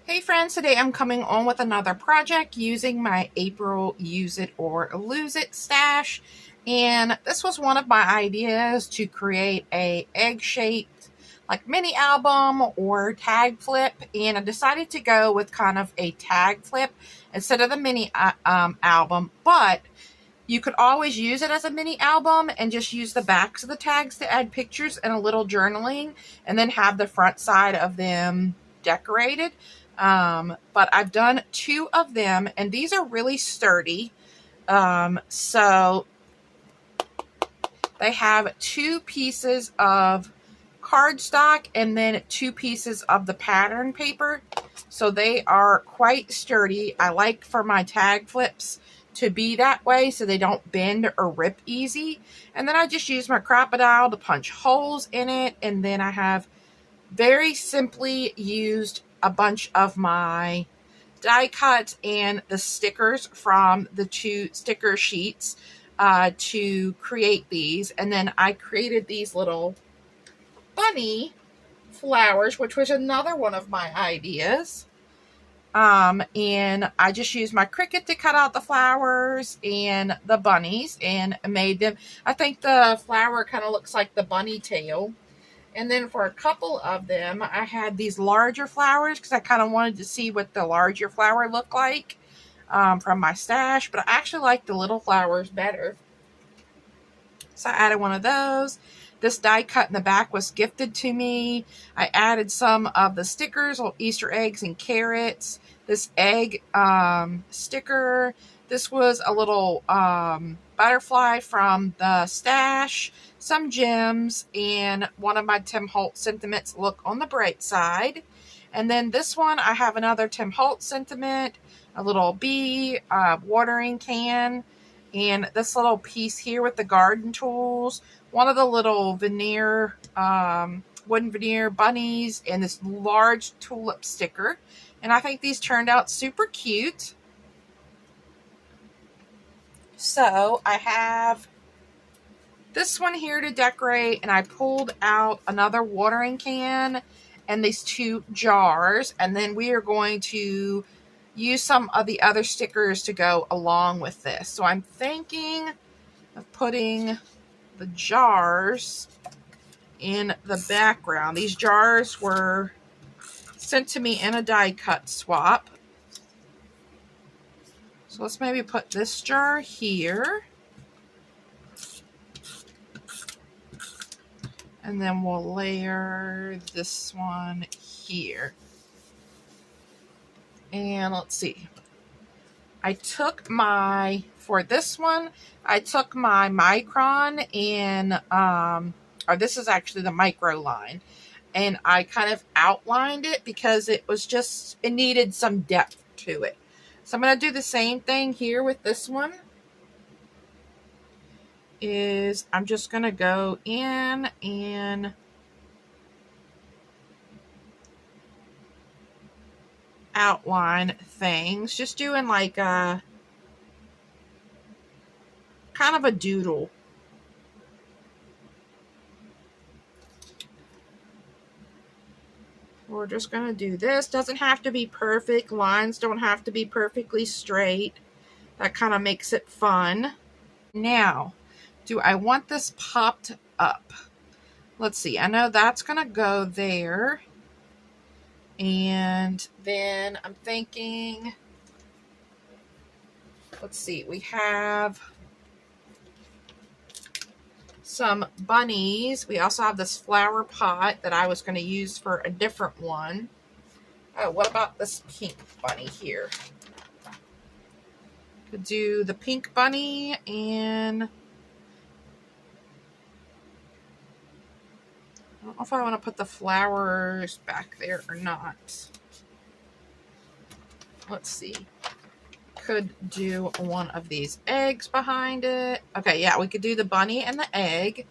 Hey friends, today I'm coming on with another project using my April Use It or Lose It stash. And this was one of my ideas to create a egg-shaped like mini album or tag flip. And I decided to go with kind of a tag flip instead of the mini album. But you could always use it as a mini album and just use the backs of the tags to add pictures and a little journaling and then have the front side of them decorated. But I've done two of them and these are really sturdy. So they have two pieces of cardstock and then two pieces of the pattern paper. So they are quite sturdy. I like for my tag flips to be that way so they don't bend or rip easy. And then I just use my Crop-A-Dile to punch holes in it. And then I have very simply used a bunch of my die cuts and the stickers from the two sticker sheets to create these. And then I created these little bunny flowers, which was another one of my ideas. And I just used my Cricut to cut out the flowers and the bunnies and made them. I think the flower kind of looks like the bunny tail. And then for a couple of them, I had these larger flowers because I kind of wanted to see what the larger flower looked like from my stash. But I actually like the little flowers better. So I added one of those. This die cut in the back was gifted to me. I added some of the stickers, little Easter eggs and carrots. This egg sticker. This was a little butterfly from the stash. Some gems and one of my Tim Holtz sentiments, look on the bright side. And then this one, I have another Tim Holtz sentiment, a little bee, watering can, and this little piece here with the garden tools, one of the little veneer, wooden veneer bunnies, and this large tulip sticker. And I think these turned out super cute. So I have this one here to decorate, and I pulled out another watering can and these two jars, and then we are going to use some of the other stickers to go along with this. So I'm thinking of putting the jars in the background. These jars were sent to me in a die cut swap. So let's maybe put this jar here. And then we'll layer this one here. And let's see. For this one, I took my micron and, or this is actually the micro line. And I kind of outlined it because it needed some depth to it. So I'm going to do the same thing here with this one. I'm just going to go in and outline things, just doing like a kind of a doodle. We're just going to do this. Doesn't have to be perfect. Lines don't have to be perfectly straight. That kind of makes it fun. Now, do I want this popped up? Let's see. I know that's going to go there. And then I'm thinking, let's see, we have some bunnies. We also have this flower pot that I was going to use for a different one. Oh, what about this pink bunny here? Could do the pink bunny, and I don't know if I want to put the flowers back there or not. Let's see. Could do one of these eggs behind it. Okay, yeah, we could do the bunny and the egg.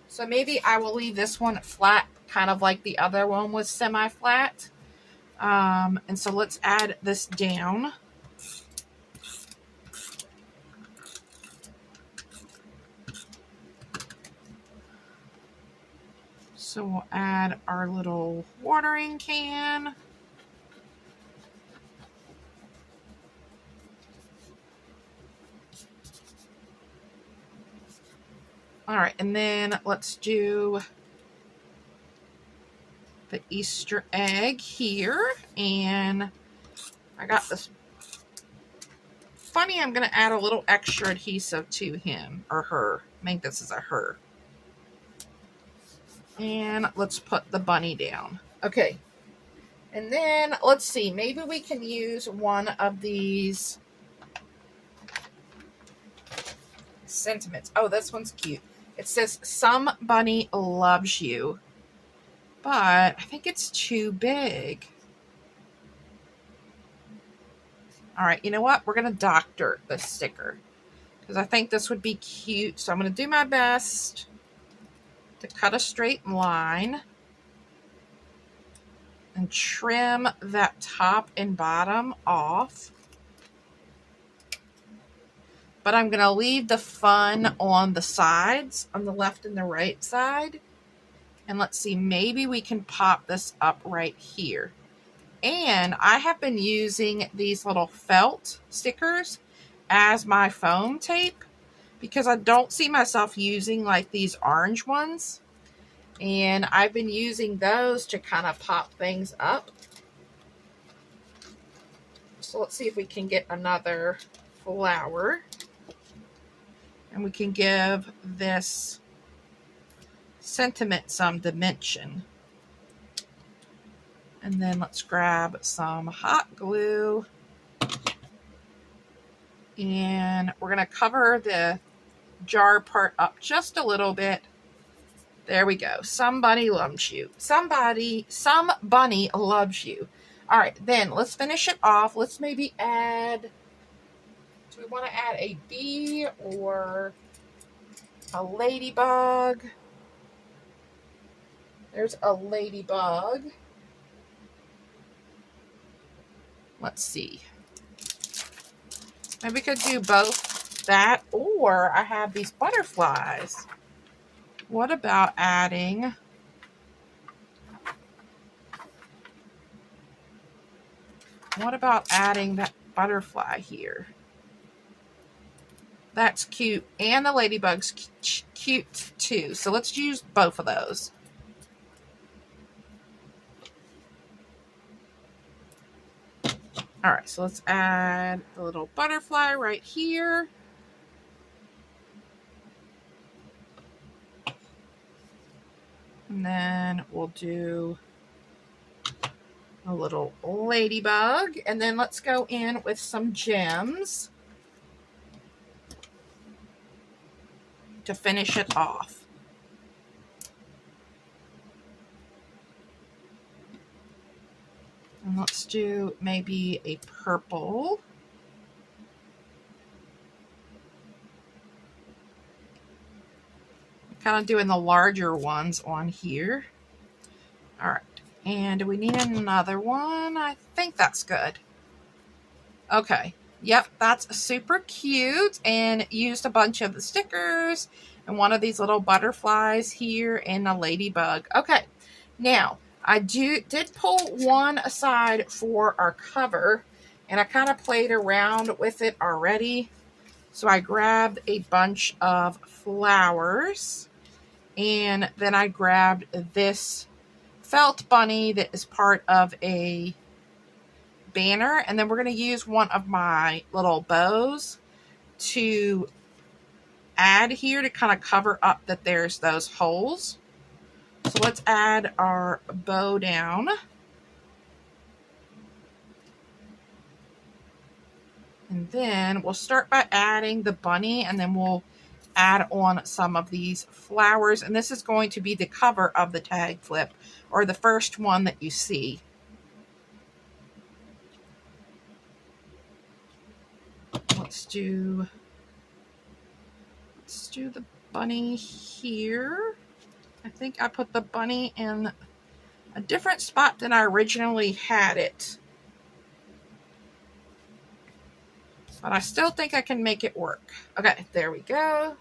So maybe I will leave this one flat, kind of like the other one was semi-flat. And so let's add this down. So we'll add our little watering can. All right, and then let's do the Easter egg here. And I got this funny, I'm going to add a little extra adhesive to him or her. I think this is a her. And let's put the bunny down. Okay. And then let's see, maybe we can use one of these sentiments. Oh, this one's cute. It says, "Some bunny loves you," but I think it's too big. All right, you know what? We're going to doctor the sticker because I think this would be cute. So I'm going to do my best to cut a straight line and trim that top and bottom off. But I'm going to leave the fun on the sides, on the left and the right side. And let's see, maybe we can pop this up right here. And I have been using these little felt stickers as my foam tape because I don't see myself using like these orange ones. And I've been using those to kind of pop things up. So let's see if we can get another flower. And we can give this sentiment some dimension. And then let's grab some hot glue. And we're going to cover the jar part up just a little bit. There we go. Somebody loves you. Some bunny loves you. All right, then let's finish it off. Let's maybe add, do we want to add a bee or a ladybug? There's a ladybug. Let's see. Maybe we could do both that, or I have these butterflies. What about adding that butterfly here? That's cute, and the ladybug's cute too. So let's use both of those. All right, so let's add the little butterfly right here. And then we'll do a little ladybug. And then let's go in with some gems to finish it off. And let's do maybe a purple. I'm kind of doing the larger ones on here. All right. And do we need another one? I think that's good. Okay. Yep, that's super cute. And used a bunch of the stickers and one of these little butterflies here and a ladybug. Okay. Now, I did pull one aside for our cover, and I kind of played around with it already. So I grabbed a bunch of flowers, and then I grabbed this felt bunny that is part of a banner, and then we're going to use one of my little bows to add here to kind of cover up that there's those holes. So let's add our bow down. And then we'll start by adding the bunny, and then we'll add on some of these flowers. And this is going to be the cover of the tag flip, or the first one that you see. Let's do the bunny here. I think I put the bunny in a different spot than I originally had it. But I still think I can make it work. Okay, there we go.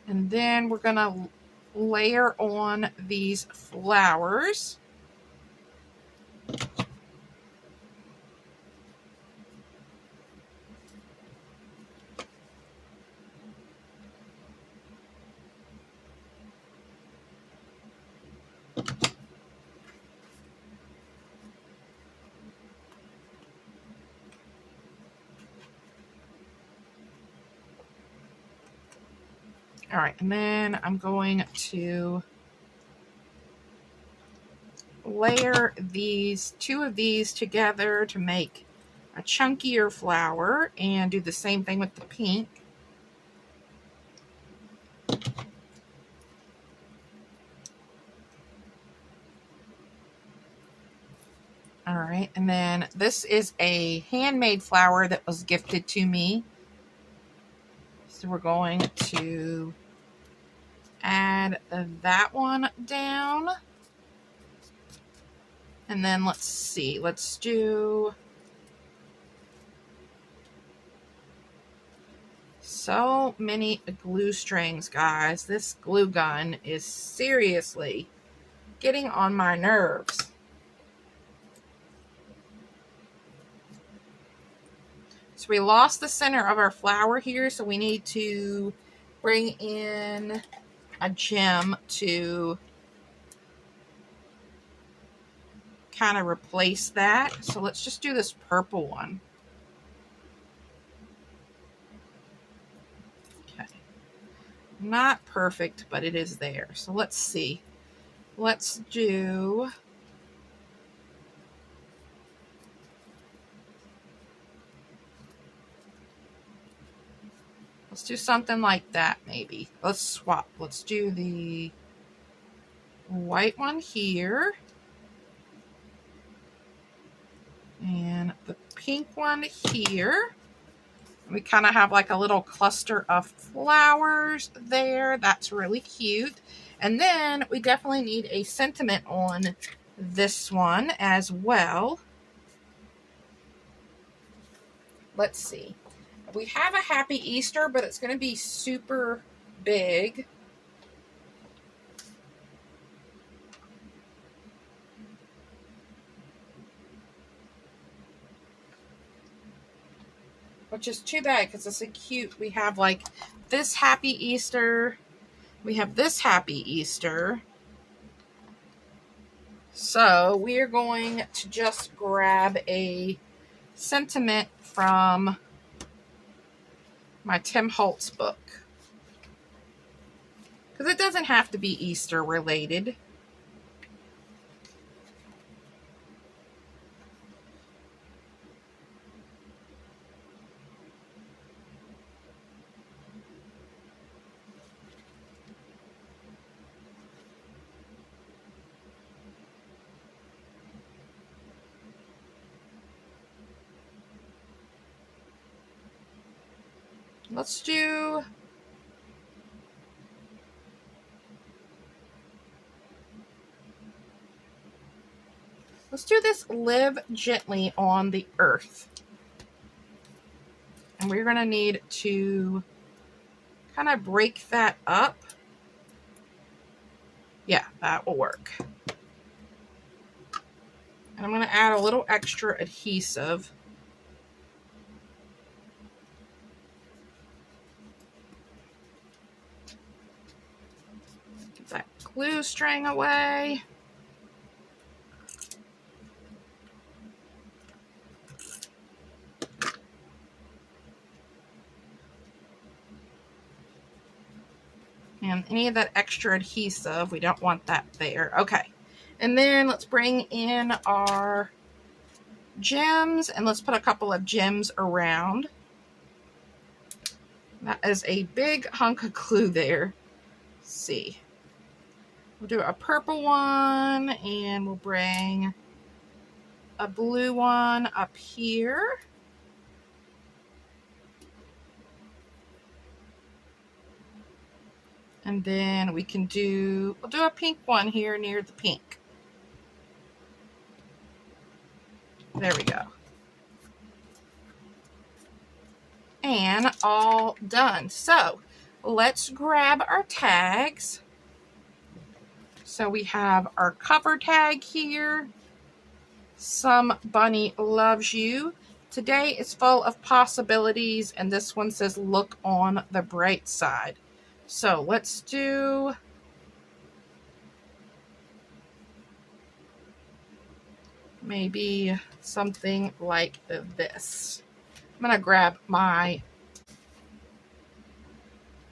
And then we're going to layer on these flowers. All right, and then I'm going to layer two of these together to make a chunkier flower, and do the same thing with the pink. All right, and then this is a handmade flower that was gifted to me. So we're going to add that one down. And then let's see, let's do so many glue strings, guys. This glue gun is seriously getting on my nerves. So we lost the center of our flower here, so we need to bring in a gem to kind of replace that. So let's just do this purple one. Okay. Not perfect, but it is there. So let's see. Let's do something like that, maybe. Let's swap. Let's do the white one here. And the pink one here. We kind of have like a little cluster of flowers there. That's really cute. And then we definitely need a sentiment on this one as well. Let's see. We have a Happy Easter, but it's going to be super big. Which is too bad because it's a cute. We have like this Happy Easter. We have this Happy Easter. So we are going to just grab a sentiment from my Tim Holtz book. Because it doesn't have to be Easter related. Let's do this Live Gently on the Earth. And we're going to need to kind of break that up. Yeah, that will work. And I'm going to add a little extra adhesive. Get that glue string away. And any of that extra adhesive, we don't want that there. Okay. And then let's bring in our gems, and let's put a couple of gems around. That is a big hunk of glue there. Let's see. We'll do a purple one, and we'll bring a blue one up here. And then we'll do a pink one here near the pink. There we go. And all done. So let's grab our tags. So we have our cover tag here. Some bunny loves you. Today is full of possibilities, and this one says look on the bright side. So let's do maybe something like this. I'm going to grab my,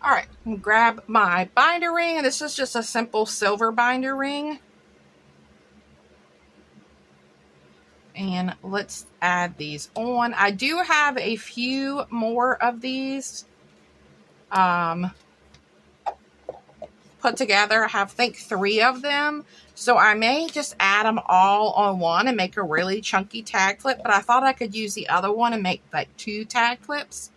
all right, grab my binder ring. And this is just a simple silver binder ring. And let's add these on. I do have a few more of these put together. I have, I think, 3 of them. So I may just add them all on one and make a really chunky tag clip. But I thought I could use the other one and make like 2 tag clips.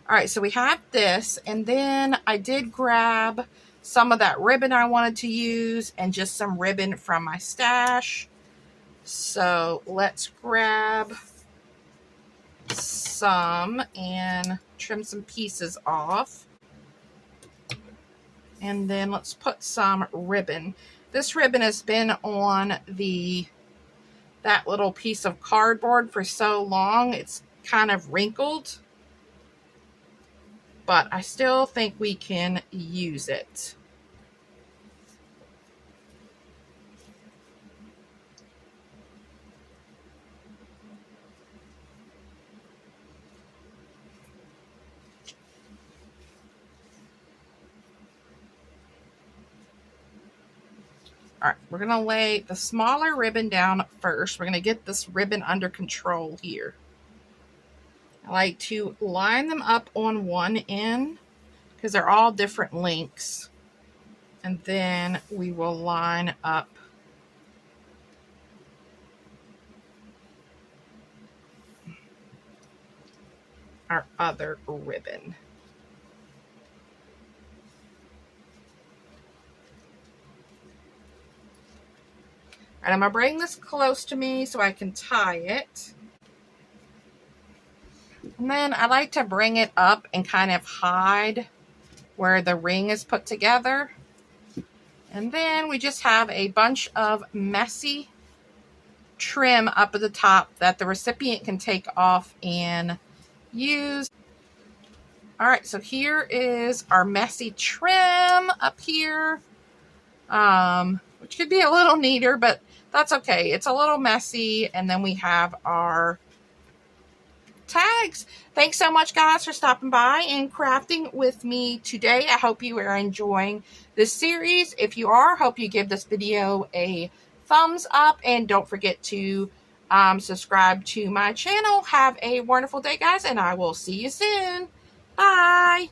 All right, so we have this. And then I did grab some of that ribbon I wanted to use and just some ribbon from my stash. So let's grab some and trim some pieces off. And then let's put some ribbon. This ribbon has been on that little piece of cardboard for so long. It's kind of wrinkled, but I still think we can use it. All right, we're going to lay the smaller ribbon down first. We're going to get this ribbon under control here. I like to line them up on one end because they're all different lengths. And then we will line up our other ribbon. And I'm going to bring this close to me so I can tie it. And then I like to bring it up and kind of hide where the ring is put together. And then we just have a bunch of messy trim up at the top that the recipient can take off and use. All right, so here is our messy trim up here, which could be a little neater, but that's okay. It's a little messy. And then we have our tags. Thanks so much, guys, for stopping by and crafting with me today. I hope you are enjoying this series. If you are, hope you give this video a thumbs up and don't forget to subscribe to my channel. Have a wonderful day, guys, and I will see you soon. Bye.